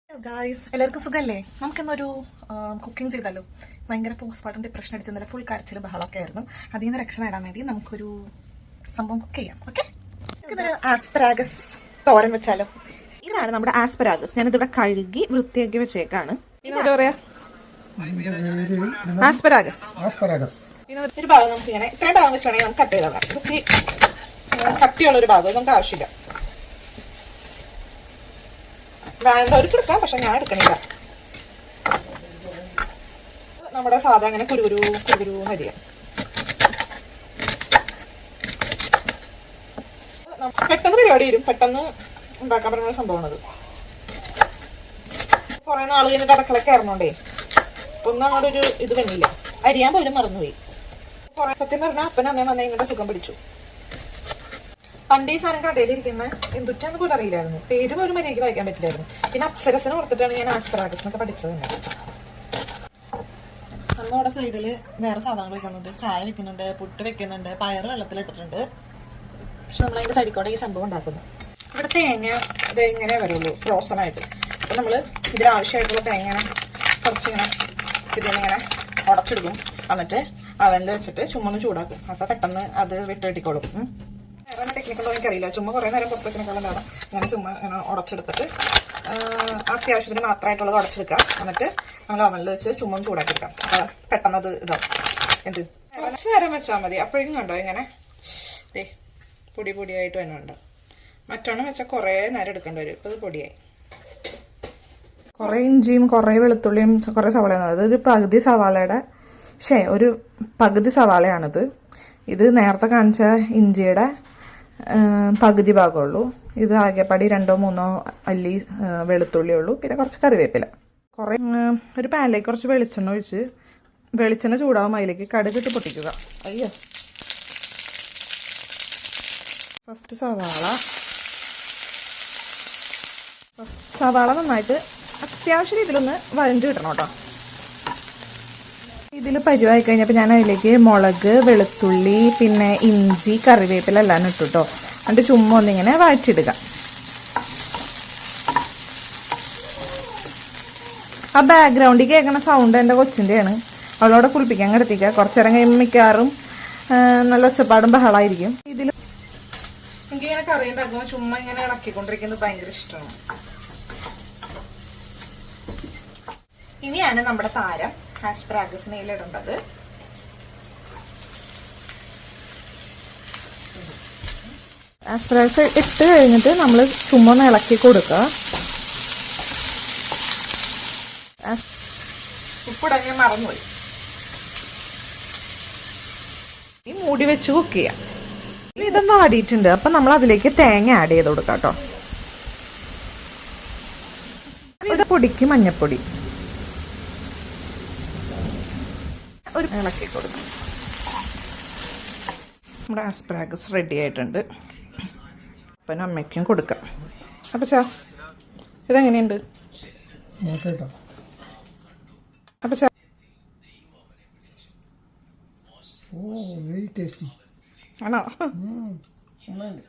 Guys എല്ലാവർക്കും സുഖമല്ലേ? നമുക്കിന്നൊരു കുക്കിംഗ് ചെയ്താലോ? ഭയങ്കര പോസ്റ്റ്മോർട്ടം ഡിപ്രഷൻ അടിച്ചെന്നല്ല, ഫുൾ കരച്ചിലും ബഹളമൊക്കെ ആയിരുന്നു. അതിൽ നിന്ന് രക്ഷ നേടാൻ വേണ്ടി നമുക്കൊരു സംഭവം കുക്ക് ചെയ്യാം. ഓക്കെ, ഇതൊരു ആസ്പരാഗസ് തോരൻ വെച്ചാലോ? ഇതാണ് നമ്മുടെ ആസ്പരാഗസ്. ഞാനിതിവിടെ കഴുകി വൃത്തിയാക്കി വെച്ചേക്കാണ്. എന്താ പറയാ, ആസ്പരാഗസ്. ഒരു ഭാഗം നമുക്ക് ഇങ്ങനെ ഇത്രയും ഭാഗം വെച്ചാണെങ്കിൽ നമുക്ക് കട്ട് ചെയ്താൽ ഒത്തിരി കട്ടിയുള്ളൊരു ഭാഗം നമുക്ക് ആവശ്യമില്ല. വേണ്ടവർക്ക് എടുക്കാം, പക്ഷെ ഞാൻ എടുക്കണില്ല. നമ്മുടെ സാധാ അങ്ങനെ കുരുകുരു അരിയാം. പെട്ടെന്ന് പരിപാടി വരും, പെട്ടെന്ന് ഉണ്ടാക്കാൻ പറ്റുന്ന സംഭവമാണത്. കുറെ നാള് കഴിഞ്ഞിട്ട് അടക്കളൊക്കെ ഇറങ്ങോണ്ടേ ഒന്നും അങ്ങോട്ടൊരു ഇത് വന്നില്ല. അരിയാൻ പോലും മറന്നുപോയി. കുറെ സത്യം പറഞ്ഞാൽ അപ്പനും അമ്മയും വന്ന ഇങ്ങോട്ട് സുഖം പിടിച്ചു. പണ്ട് ഈ സാധനം കടയിലിരിക്കുമ്പോ എന്തുറ്റാന്ന് പോലും അറിയില്ലായിരുന്നു. പേര് പോലും മര്യാദയ്ക്ക് വായിക്കാൻ പറ്റില്ലായിരുന്നു. പിന്നെ അപ്സരസിനെ ഓർത്തിട്ടാണ് ഞാൻ ആസ്പരാഗസ് എന്നൊക്കെ പഠിച്ചത് തന്നെ. നമ്മുടെ സൈഡില് വേറെ സാധനങ്ങൾ വെക്കുന്നുണ്ട്. ചായ വെക്കുന്നുണ്ട്, പുട്ട് വെക്കുന്നുണ്ട്, പയറ് വെള്ളത്തിലിട്ടിട്ടുണ്ട്. പക്ഷെ നമ്മളതിന്റെ സൈഡിൽ കൂടെ ഈ സംഭവം ഉണ്ടാക്കുന്നു. ഇവിടെ തേങ്ങ ഇത് ഇങ്ങനെ വരുള്ളൂ ഫ്രോസൺ ആയിട്ട്. അപ്പൊ നമ്മള് ഇതിനാവശ്യമായിട്ടുള്ള തേങ്ങ കുറച്ചിങ്ങനെ ഇതിനിങ്ങനെ ഉടച്ചെടുക്കും. എന്നിട്ട് അവനിൽ വെച്ചിട്ട് ചുമ്മാ ചൂടാക്കും. അപ്പൊ പെട്ടെന്ന് അത് വിട്ട് കിട്ടിക്കോളും. വേറെ ടെക്നിക്കുണ്ടോ എനിക്കറിയില്ല. ചുമ്മാ കുറേ നേരം പുറത്ത് വെക്കണേക്കാളും വേണം ഇങ്ങനെ ചുമ്മാ ഇങ്ങനെ ഉടച്ചെടുത്തിട്ട് അത്യാവശ്യത്തിന് മാത്രമായിട്ടുള്ളത് ഉടച്ചെടുക്കാം. എന്നിട്ട് നമ്മൾ അവനിൽ വെച്ച് ചുമ്മാ ചൂടാക്കിയെടുക്കാം. അപ്പോൾ പെട്ടെന്ന് അത് ഇതാവും. എന്ത് കുറച്ച് നേരം വെച്ചാൽ മതി. അപ്പോഴേക്കും കണ്ടോ ഇങ്ങനെ പൊടിയായിട്ട് തന്നെ ഉണ്ട്. മറ്റൊന്നും വെച്ചാൽ കുറേ നേരം എടുക്കേണ്ടി വരും. ഇപ്പോൾ ഇത് പൊടിയായി. കുറേ ഇഞ്ചിയും കുറേ വെളുത്തുള്ളിയും കുറേ സവാളയും. അതൊരു പകുതി സവാളയുടെ ഒരു പകുതി സവാളയാണിത്. ഇത് നേരത്തെ കാണിച്ച ഇഞ്ചിയുടെ പകുതി ഭാഗമുള്ളൂ. ഇത് ആകെപ്പാടി 2-3 അല്ലി വെളുത്തുള്ളി ഉള്ളൂ. പിന്നെ കുറച്ച് കറിവേപ്പില. ഒരു പാനിലേക്ക് കുറച്ച് വെളിച്ചെണ്ണ ഒഴിച്ച് വെളിച്ചെണ്ണ ചൂടാകുമ്പോൾ അതിലേക്ക് കടുകിട്ട് പൊട്ടിക്കുക. അയ്യോ, ഫസ്റ്റ് സവാള നന്നായിട്ട് അത്യാവശ്യം രീതിയിലൊന്ന് വഴഞ്ഞു കിട്ടണം കേട്ടോ. ഇതിൽ പരിവായി കഴിഞ്ഞപ്പോൾ ഞാൻ അതിലേക്ക് മുളക്, വെളുത്തുള്ളി, പിന്നെ ഇഞ്ചി, കറിവേപ്പില എല്ലാം ഇട്ടു കേട്ടോ. എന്നിട്ട് ചുമ്മാ ഒന്നിങ്ങനെ വഴറ്റിയിടുക. ആ ബാക്ക്ഗ്രൗണ്ടിൽ കേൾക്കുന്ന സൗണ്ട് എൻ്റെ കൊച്ചിൻ്റെയാണ്. അവളോടെ കുളിപ്പിക്കാൻ കിടത്തിക്കുക. കുറച്ചു നേരം കഴിയുമ്പോൾ മിക്കവാറും നല്ല ഒച്ചപ്പാടും ബഹളമായിരിക്കും. ഇതിൽ എനിക്കിങ്ങനെ കറി ഉണ്ടാക്കുമ്പോൾ ചുമ്മാ ഇങ്ങനെ ഇളക്കിക്കൊണ്ടിരിക്കുന്നത് ഭയങ്കര ഇഷ്ടമാണ്. ഇനിയാണ് നമ്മുടെ താരം ആസ്പരാഗസിനെ ഇടേണ്ടത്. ആസ്പരാഗസ് ഇട്ട് കഴിഞ്ഞിട്ട് നമ്മൾ ചുമ്മാ ഒന്ന് ഇളക്കി കൊടുക്കുക. ഉപ്പിടാൻ ഞാൻ മറന്നുപോയി. ഈ മൂടി വെച്ച് കുക്ക് ചെയ്യാം. ഇത് വാടിയിട്ടുണ്ട്. അപ്പം നമ്മൾ അതിലേക്ക് തേങ്ങ ആഡ് ചെയ്ത് കൊടുക്കാം കേട്ടോ. ഇത് പൊടിക്ക് മഞ്ഞപ്പൊടി ഒരു ഇളക്കി കൊടുക്കും. നമ്മുടെ ആസ്പരാഗസ് റെഡി ആയിട്ടുണ്ട്. അപ്പം അമ്മയ്ക്കും കൊടുക്കാം. അപ്പം ഇതെങ്ങനെയുണ്ട്? അപ്പം വെരി ടേസ്റ്റി ആണോ?